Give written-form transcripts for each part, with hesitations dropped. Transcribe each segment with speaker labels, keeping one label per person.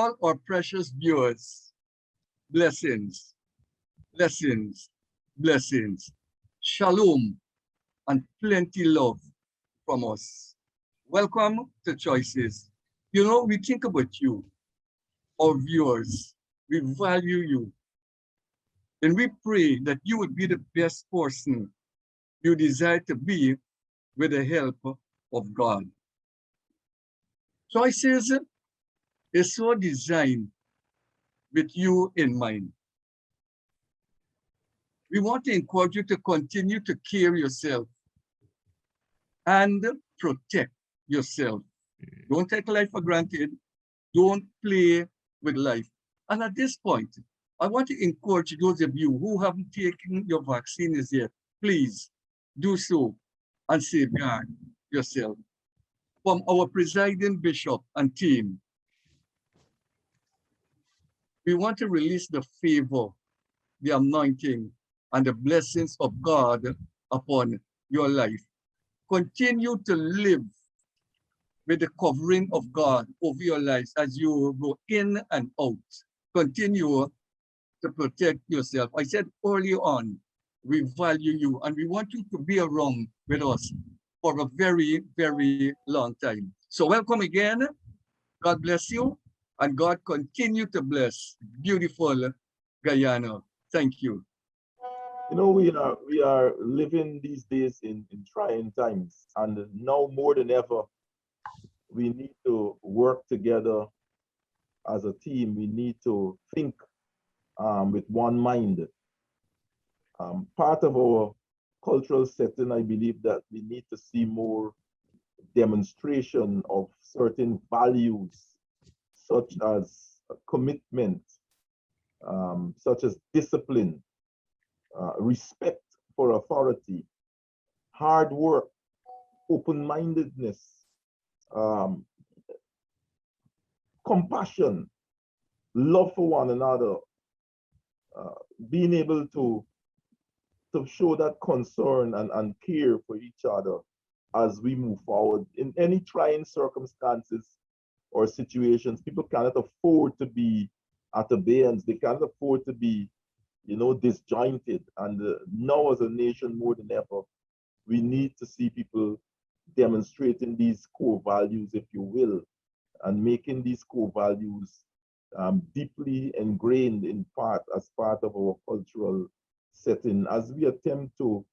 Speaker 1: all our precious viewers, blessings, blessings, blessings. Shalom and plenty love from us. Welcome to Choices. You know, we think about you, our viewers. We value you. And we pray that you would be the best person you desire to be with the help of God. Choices is so designed with you in mind. We want to encourage you to continue to care yourself and protect yourself. Don't take life for granted. Don't play with life. And at this point, I want to encourage those of you who haven't taken your vaccines yet, please do so and safeguard yourself. From our presiding bishop and team, we want to release the favor, the anointing, and the blessings of God upon your life. Continue to live with the covering of God over your lives as you go in and out. Continue to protect yourself. I said earlier on, we value you and we want you to be around with us for a very, very long time. So welcome again. God bless you and God continue to bless beautiful Guyana. Thank you.
Speaker 2: You know, we are living these days in trying times, and now more than ever, we need to work together as a team. We need to think with one mind. Part of our cultural setting, I believe that we need to see more demonstration of certain values, such as commitment, such as discipline, respect for authority, hard work, open-mindedness, um, compassion, love for one another, being able to show that concern and care for each other as we move forward. In any trying circumstances or situations, people cannot afford to be at abeyance. They cannot afford to be, disjointed. And now as a nation more than ever, we need to see people demonstrating these core values, if you will, and making these core values deeply ingrained in part as part of our cultural setting. As we attempt to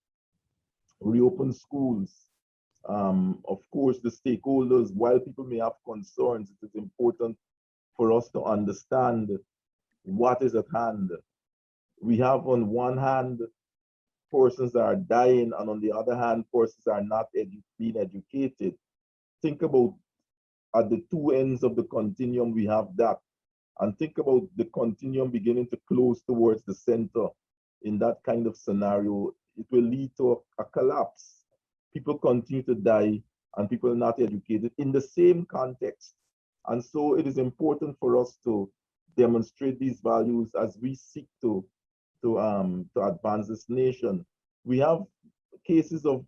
Speaker 2: reopen schools, of course, the stakeholders, while people may have concerns, it is important for us to understand what is at hand. We have on one hand persons that are dying, and on the other hand, persons are not being educated. Think about at the two ends of the continuum, we have that. And think about the continuum beginning to close towards the center. In that kind of scenario, it will lead to a collapse. People continue to die and people are not educated in the same context. And so it is important for us to demonstrate these values as we seek to advance this nation. We have cases of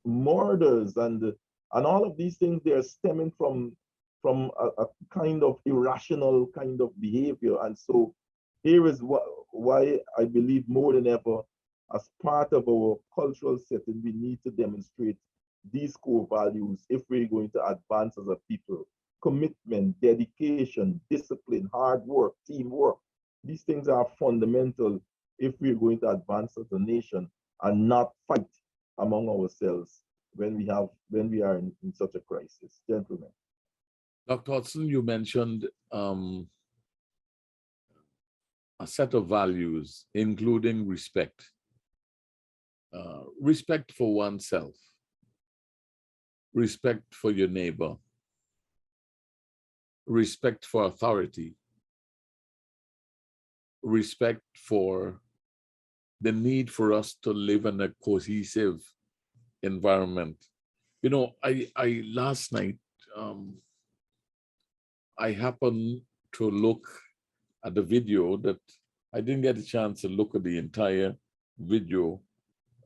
Speaker 2: murders and all of these things. They are stemming from a kind of irrational kind of behavior. And so here is why I believe more than ever, as part of our cultural setting, we need to demonstrate these core values if we're going to advance as a people. Commitment, dedication, discipline, hard work, teamwork. These things are fundamental if we're going to advance as a nation and not fight among ourselves when we are in such a crisis. Gentlemen.
Speaker 3: Dr. Hudson, you mentioned a set of values, including respect. Respect for oneself, respect for your neighbor, respect for authority, respect for the need for us to live in a cohesive environment. You know, I last night, I happened to look at the video that I didn't get a chance to look at the entire video,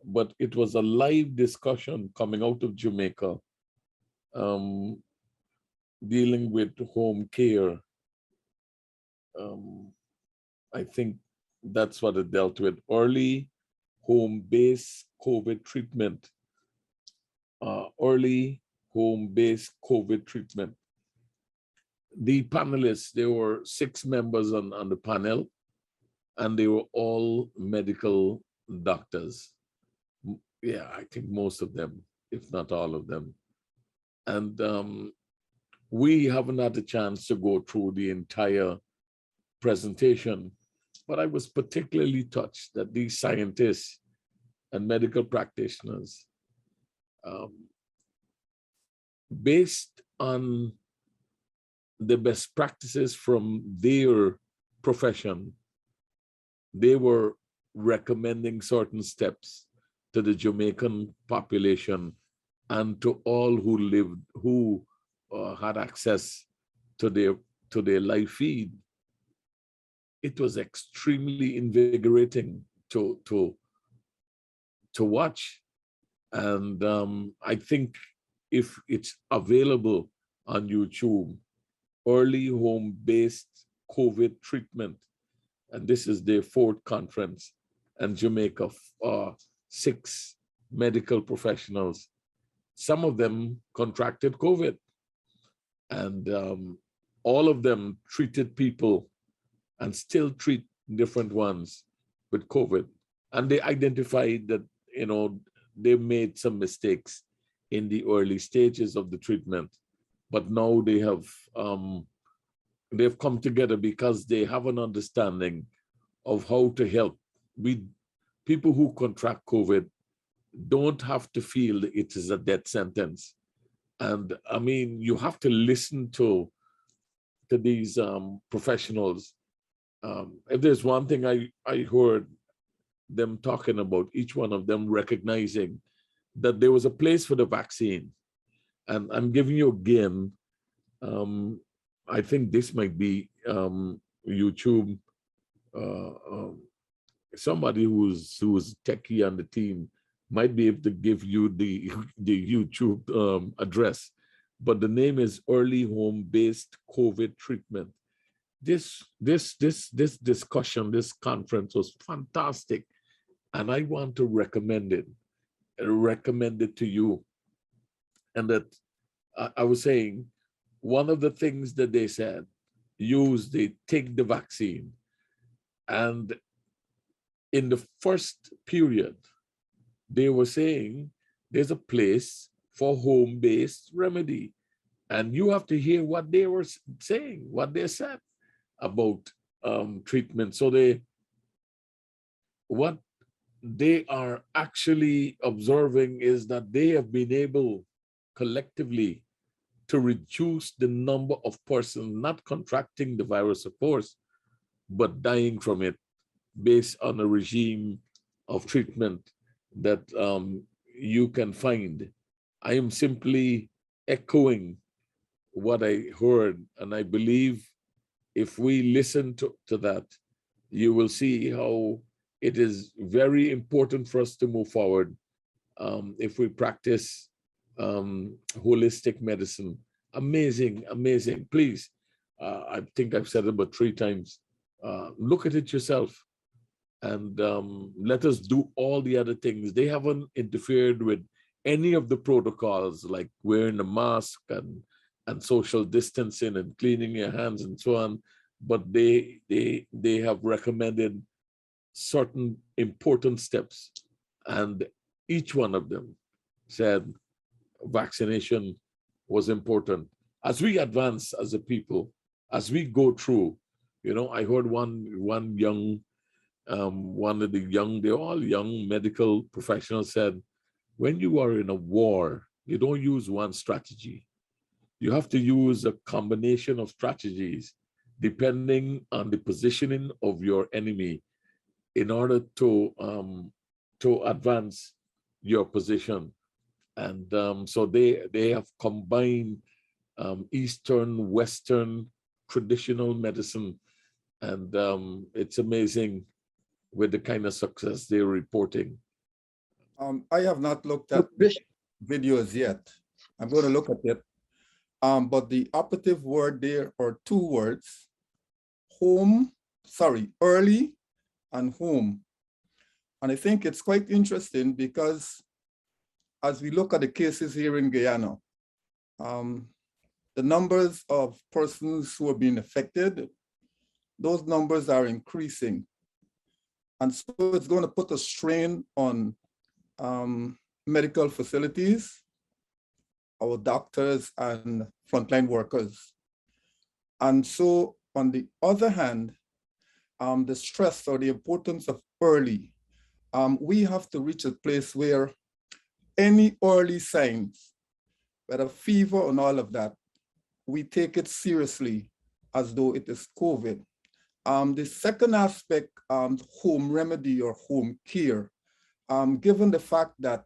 Speaker 3: but it was a live discussion coming out of Jamaica, dealing with home care I think that's what it dealt with. Early home-based COVID treatment. Early home-based COVID treatment. The panelists, there were 6 members on the panel, and they were all medical doctors. Yeah, I think most of them, if not all of them. And we haven't had a chance to go through the entire presentation, but I was particularly touched that these scientists and medical practitioners, based on the best practices from their profession, they were recommending certain steps to the Jamaican population and to all who lived, who had access to their live feed. It was extremely invigorating to watch. And I think if it's available on YouTube, early home-based COVID treatment, and this is their 4th conference, and Jamaica, 6 medical professionals. Some of them contracted COVID, and all of them treated people and still treat different ones with COVID. And they identified that, they made some mistakes in the early stages of the treatment, but now they have they've come together because they have an understanding of how to help. People who contract COVID don't have to feel that it is a death sentence. And I mean, you have to listen to these professionals. If there's one thing I heard them talking about, each one of them recognizing that there was a place for the vaccine. And I'm giving you again, I think this might be YouTube. Somebody who's techie on the team might be able to give you the YouTube address, but the name is Early Home-Based COVID Treatment. This discussion, this conference was fantastic, and I want to recommend it to you. And that I was saying, one of the things that they said, take the vaccine. And in the first period, they were saying there's a place for home-based remedy. And you have to hear what they were saying, what they said about treatment. So what they are actually observing is that they have been able collectively to reduce the number of persons not contracting the virus, of course, but dying from it based on a regime of treatment that you can find. I am simply echoing what I heard, and I believe if we listen to that, you will see how it is very important for us to move forward if we practice holistic medicine. Amazing, amazing. Please, I think I've said it about 3 times. Look at it yourself, and let us do all the other things. They haven't interfered with any of the protocols like wearing a mask and social distancing and cleaning your hands and so on, but they have recommended certain important steps, and each one of them said vaccination was important. As we advance as a people, as we go through, I heard one young, they're all young medical professionals said, when you are in a war, you don't use one strategy. You have to use a combination of strategies depending on the positioning of your enemy in order to advance your position. And so they have combined Eastern, Western, traditional medicine, and it's amazing with the kind of success they're reporting.
Speaker 4: I have not looked at videos yet. I'm going to look at it. But the operative word there are 2 words: early and home. And I think it's quite interesting because as we look at the cases here in Guyana, the numbers of persons who are being affected, those numbers are increasing. And so it's going to put a strain on medical facilities, our doctors and frontline workers. And so on the other hand, the stress or the importance of early, we have to reach a place where any early signs, whether fever and all of that, we take it seriously as though it is COVID. The second aspect, home remedy or home care, given the fact that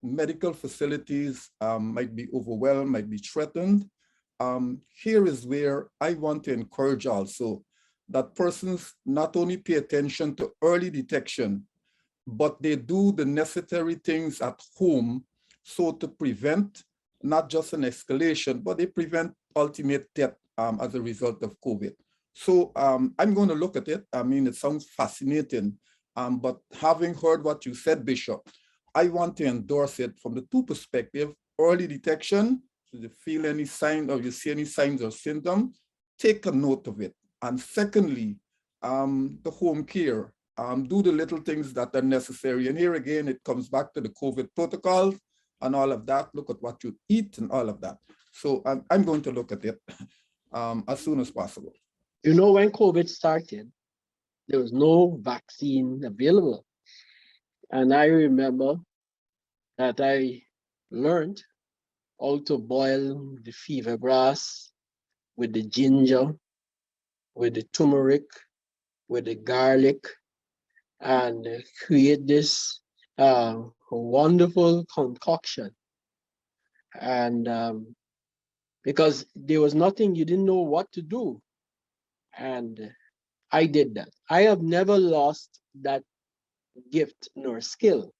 Speaker 4: medical facilities might be overwhelmed, might be threatened, here is where I want to encourage also that persons not only pay attention to early detection, but they do the necessary things at home so to prevent not just an escalation, but they prevent ultimate death as a result of COVID. So I'm going to look at it. I mean, it sounds fascinating, but having heard what you said, Bishop, I want to endorse it from the two perspectives: early detection, so you feel any sign or you see any signs or symptoms, take a note of it. And secondly, the home care, do the little things that are necessary. And here again, it comes back to the COVID protocols and all of that. Look at what you eat and all of that. So I'm going to look at it as soon as possible.
Speaker 5: You know, when COVID started, there was no vaccine available. And I remember that I learned how to boil the fever grass with the ginger, with the turmeric, with the garlic, and create this wonderful concoction. And because there was nothing, you didn't know what to do. And I did that. I have never lost that gift nor skill.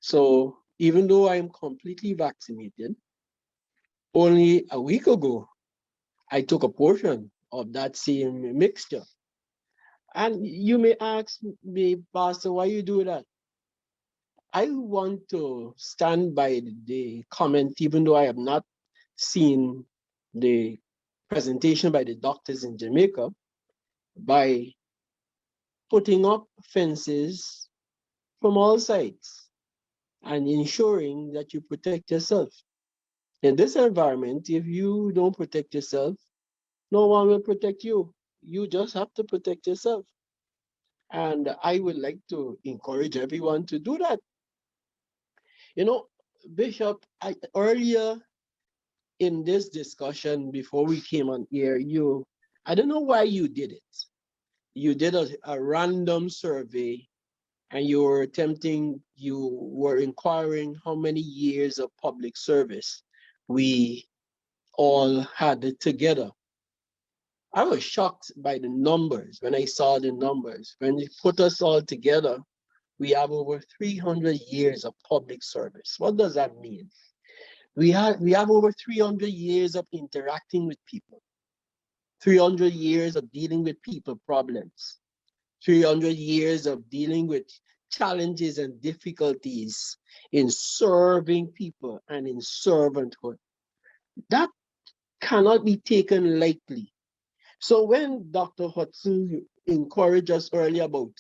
Speaker 5: So even though I'm completely vaccinated, only a week ago, I took a portion of that same mixture. And you may ask me, Pastor, why you do that? I want to stand by the comment, even though I have not seen the presentation by the doctors in Jamaica, by putting up fences from all sides and ensuring that you protect yourself. In this environment, if you don't protect yourself, no one will protect you. You just have to protect yourself. And I would like to encourage everyone to do that. You know, Bishop, earlier in this discussion, before we came on here, I don't know why you did it. You did a random survey and you were inquiring how many years of public service we all had together. I was shocked by the numbers when I saw the numbers. When you put us all together, we have over 300 years of public service. What does that mean? We have over 300 years of interacting with people, 300 years of dealing with people problems, 300 years of dealing with challenges and difficulties in serving people and in servanthood. That cannot be taken lightly. So when Dr. Hudson encouraged us earlier about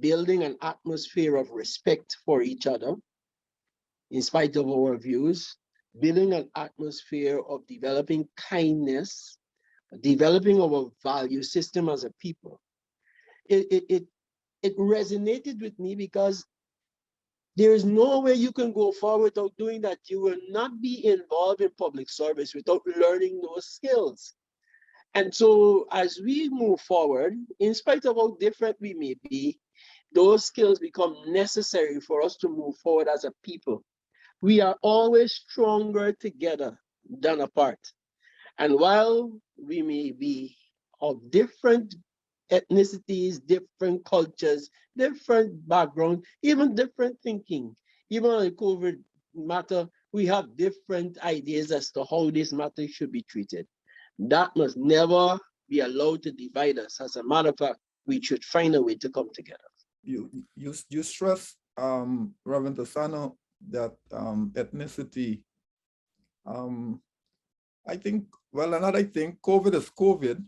Speaker 5: building an atmosphere of respect for each other, in spite of our views, building an atmosphere of developing kindness, developing our value system as a people, it resonated with me because there is no way you can go forward without doing that. You will not be involved in public service without learning those skills. And so as we move forward, in spite of how different we may be, those skills become necessary for us to move forward as a people. We are always stronger together than apart. And while we may be of different ethnicities, different cultures, different background, even different thinking, even on the COVID matter, we have different ideas as to how this matter should be treated. That must never be allowed to divide us. As a matter of fact, we should find a way to come together.
Speaker 4: You stress, Reverend Asano, that ethnicity. I think, well, another thing, COVID is COVID.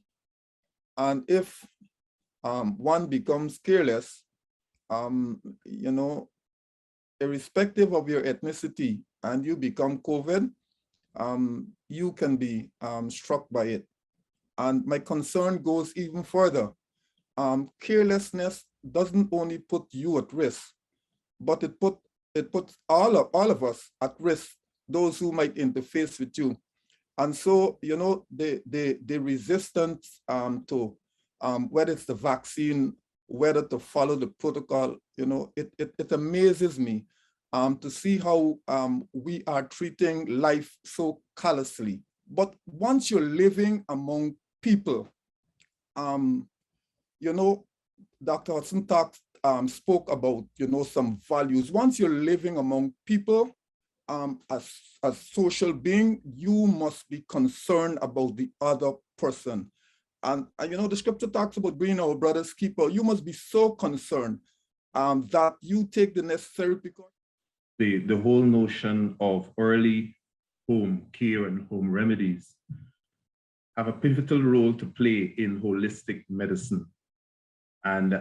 Speaker 4: And if one becomes careless, you know, irrespective of your ethnicity, and you become COVID, you can be struck by it. And my concern goes even further. Carelessness doesn't only put you at risk, but it puts all of us at risk, those who might interface with you. And so, you know, the resistance to whether it's the vaccine, whether to follow the protocol, you know, it amazes me to see how we are treating life so callously. But once you're living among people, you know, Dr. Hudson spoke about, you know, some values. Once you're living among people, as a social being, you must be concerned about the other person. And you know, the scripture talks about being our brother's keeper. You must be so concerned that you take the necessary precautions.
Speaker 6: The whole notion of early home care and home remedies have a pivotal role to play in holistic medicine. And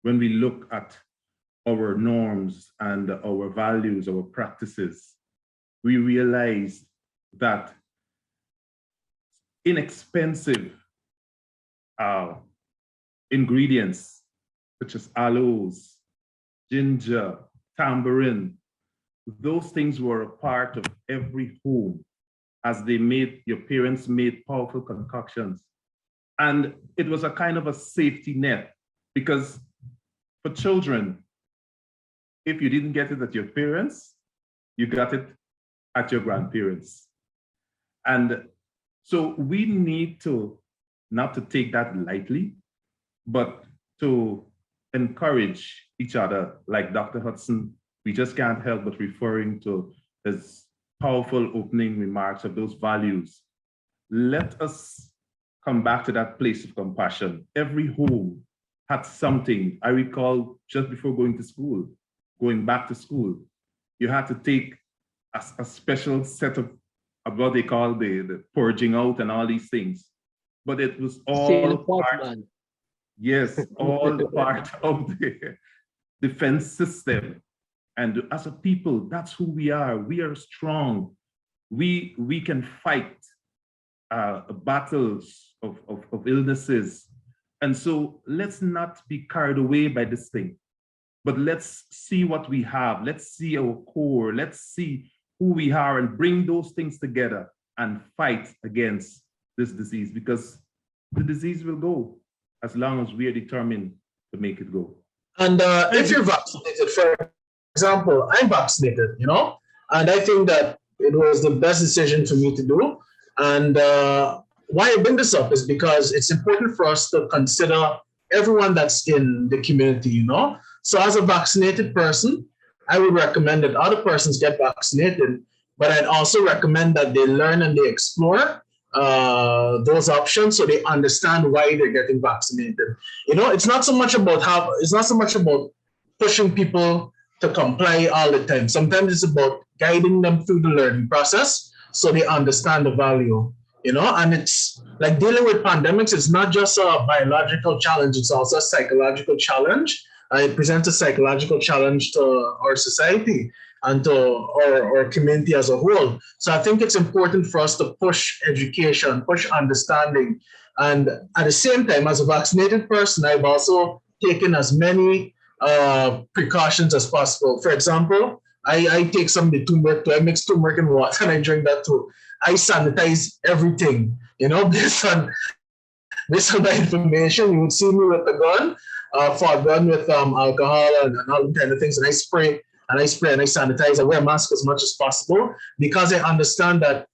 Speaker 6: when we look at our norms and our values, our practices, we realize that inexpensive ingredients such as aloes, ginger, tambourine, those things were a part of every home as your parents made powerful concoctions. And it was a kind of a safety net, because for children, if you didn't get it at your parents, you got it at your grandparents. And so we need to, not to take that lightly, but to encourage each other. Like Dr. Hudson, we just can't help but referring to his powerful opening remarks of those values. Let us come back to that place of compassion. Every home had something. I recall just before going back to school, you had to take a special set of what they call the purging out and all these things. But it was all part, yes, all part of the defense system. And as a people, that's who we are. We are strong. We can fight battles of illnesses. And so let's not be carried away by this thing, but let's see what we have. Let's see our core. Let's see who we are and bring those things together and fight against this disease, because the disease will go as long as we are determined to make it go.
Speaker 7: And if you're vaccinated, for example, I'm vaccinated, you know, and I think that it was the best decision for me to do. And why I bring this up is because it's important for us to consider everyone that's in the community, you know. So as a vaccinated person, I would recommend that other persons get vaccinated, but I'd also recommend that they learn and they explore those options so they understand why they're getting vaccinated. You know, it's not so much about pushing people to comply all the time. Sometimes it's about guiding them through the learning process so they understand the value, you know. And it's like dealing with pandemics, it's not just a biological challenge, it's also a psychological challenge. It presents a psychological challenge to our society and to our community as a whole. So I think it's important for us to push education, push understanding. And at the same time, as a vaccinated person, I've also taken as many precautions as possible. For example, I take some of the turmeric too. I mix turmeric in water and I drink that too. I sanitize everything, you know, based on my information. You would see me with a gun, for a gun with alcohol and all kind of things, and I spray and I sanitize. I wear a mask as much as possible because I understand that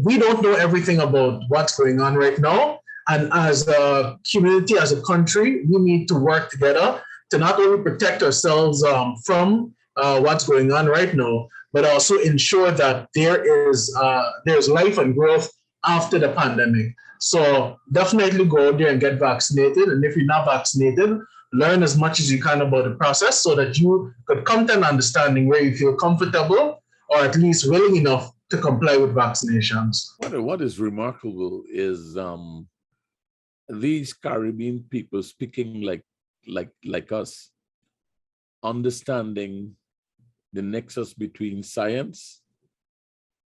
Speaker 7: we don't know everything about what's going on right now. And as a community, as a country, we need to work together to not only protect ourselves from what's going on right now, but also ensure that there's life and growth after the pandemic. So definitely go out there and get vaccinated. And if you're not vaccinated, learn as much as you can about the process so that you could come to an understanding where you feel comfortable or at least willing enough to comply with vaccinations.
Speaker 3: What is remarkable is these Caribbean people speaking like us, understanding the nexus between science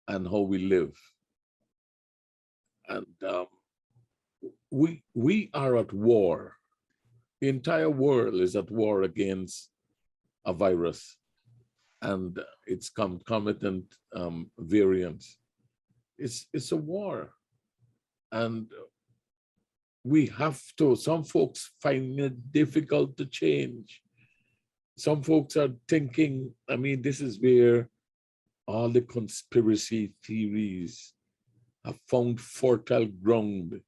Speaker 3: and how we live. And we are at war. The entire world is at war against a virus and its concomitant variants. It's a war. And we have to, some folks find it difficult to change. Some folks are thinking, I mean, this is where all the conspiracy theories have found fertile ground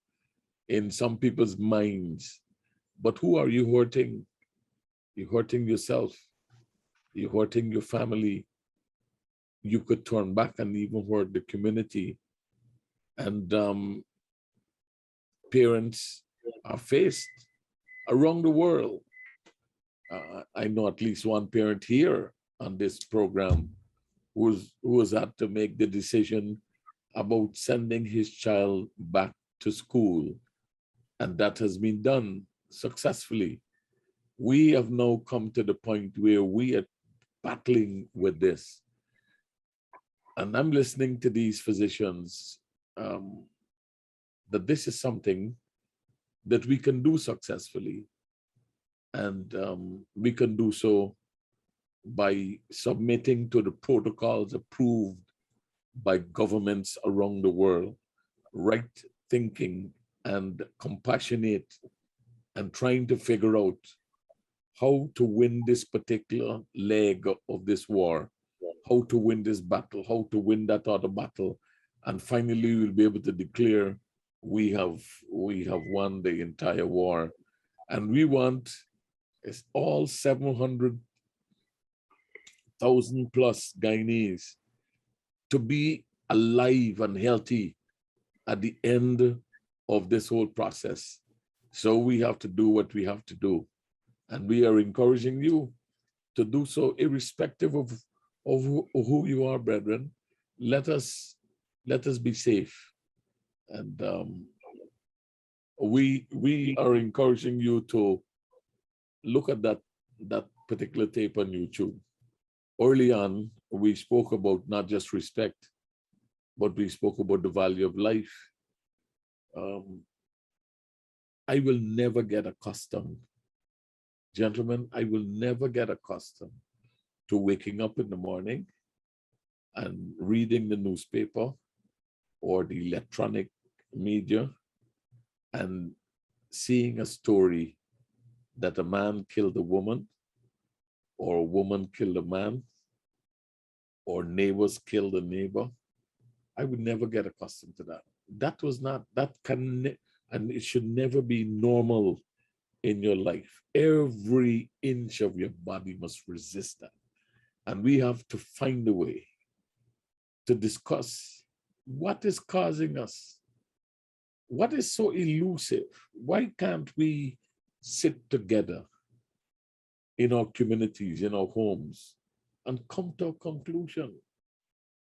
Speaker 3: in some people's minds. But who are you hurting? You're hurting yourself. You're hurting your family. You could turn back and even hurt the community. And parents are faced around the world. I know at least one parent here on this program who was had to make the decision about sending his child back to school. And that has been done successfully. We have now come to the point where we are battling with this. And I'm listening to these physicians that this is something that we can do successfully. And we can do so by submitting to the protocols approved by governments around the world, right thinking and compassionate, and trying to figure out how to win this particular leg of this war, how to win this battle, how to win that other battle. And finally, we'll be able to declare we have won the entire war. And we want all 700,000 plus Guyanese to be alive and healthy at the end of this whole process. So we have to do what we have to do. And we are encouraging you to do so irrespective of who you are, brethren. Let us be safe. And we are encouraging you to look at that particular tape on YouTube. Early on, we spoke about not just respect, but we spoke about the value of life. I will never get accustomed, gentlemen, I will never get accustomed to waking up in the morning and reading the newspaper or the electronic media and seeing a story that a man killed a woman, or a woman killed a man, or neighbors killed a neighbor. I would never get accustomed to that. And it should never be normal in your life. Every inch of your body must resist that. And we have to find a way to discuss what is causing us. What is so elusive? Why can't we sit together in our communities, in our homes, and come to a conclusion?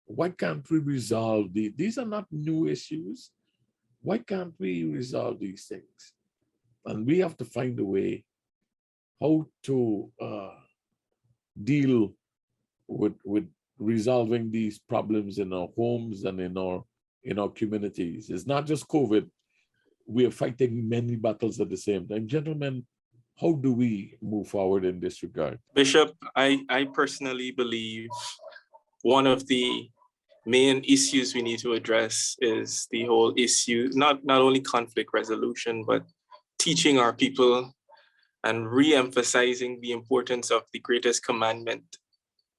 Speaker 3: Why can't we resolve these are not new issues. Why can't we resolve these things? And we have to find a way how to deal with resolving these problems in our homes and in our communities. It's not just COVID. We are fighting many battles at the same time. Gentlemen, how do we move forward in this regard?
Speaker 8: Bishop, I personally believe one of the main issues we need to address is the whole issue, not only conflict resolution, but teaching our people and re-emphasizing the importance of the greatest commandment.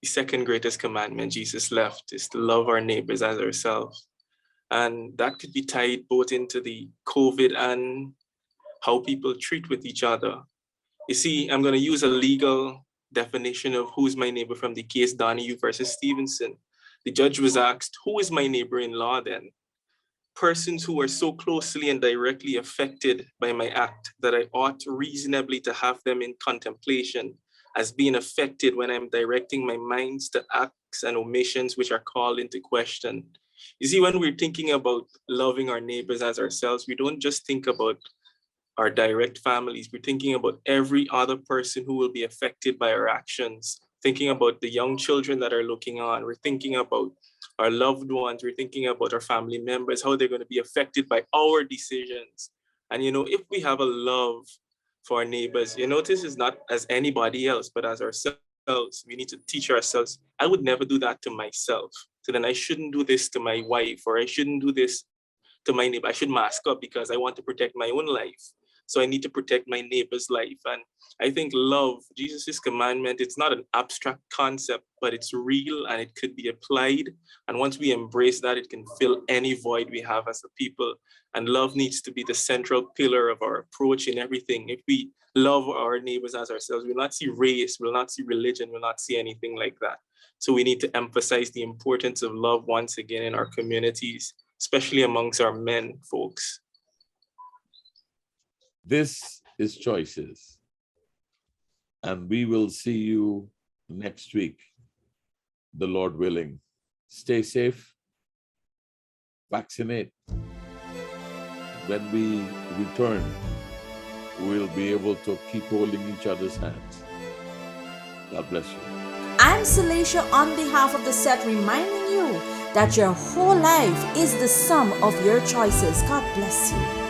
Speaker 8: The second greatest commandment Jesus left is to love our neighbors as ourselves. And that could be tied both into the COVID and how people treat with each other. You see, I'm going to use a legal definition of who's my neighbor from the case Donahue versus Stevenson. The judge was asked, who is my neighbor-in-law then? persons who are so closely and directly affected by my act that I ought reasonably to have them in contemplation as being affected when I'm directing my minds to acts and omissions which are called into question. You see, when we're thinking about loving our neighbors as ourselves, we don't just think about our direct families. We're thinking about every other person who will be affected by our actions, thinking about the young children that are looking on. We're thinking about our loved ones. We're thinking about our family members, how they're going to be affected by our decisions. And, if we have a love for our neighbors, this is not as anybody else, but as ourselves. We need to teach ourselves, I would never do that to myself. So then I shouldn't do this to my wife, or I shouldn't do this to my neighbor. I should mask up because I want to protect my own life. So I need to protect my neighbor's life. And I think love, Jesus' commandment, it's not an abstract concept, but it's real and it could be applied. And once we embrace that, it can fill any void we have as a people. And love needs to be the central pillar of our approach in everything. If we love our neighbors as ourselves, we'll not see race, we'll not see religion, we'll not see anything like that. So we need to emphasize the importance of love once again in our communities, especially amongst our men folks.
Speaker 3: This is Choices, and we will see you next week, the Lord willing. Stay safe, vaccinate. When we return, we'll be able to keep holding each other's hands. God bless you.
Speaker 9: I'm Celicia on behalf of the set, reminding you that your whole life is the sum of your choices. God bless you.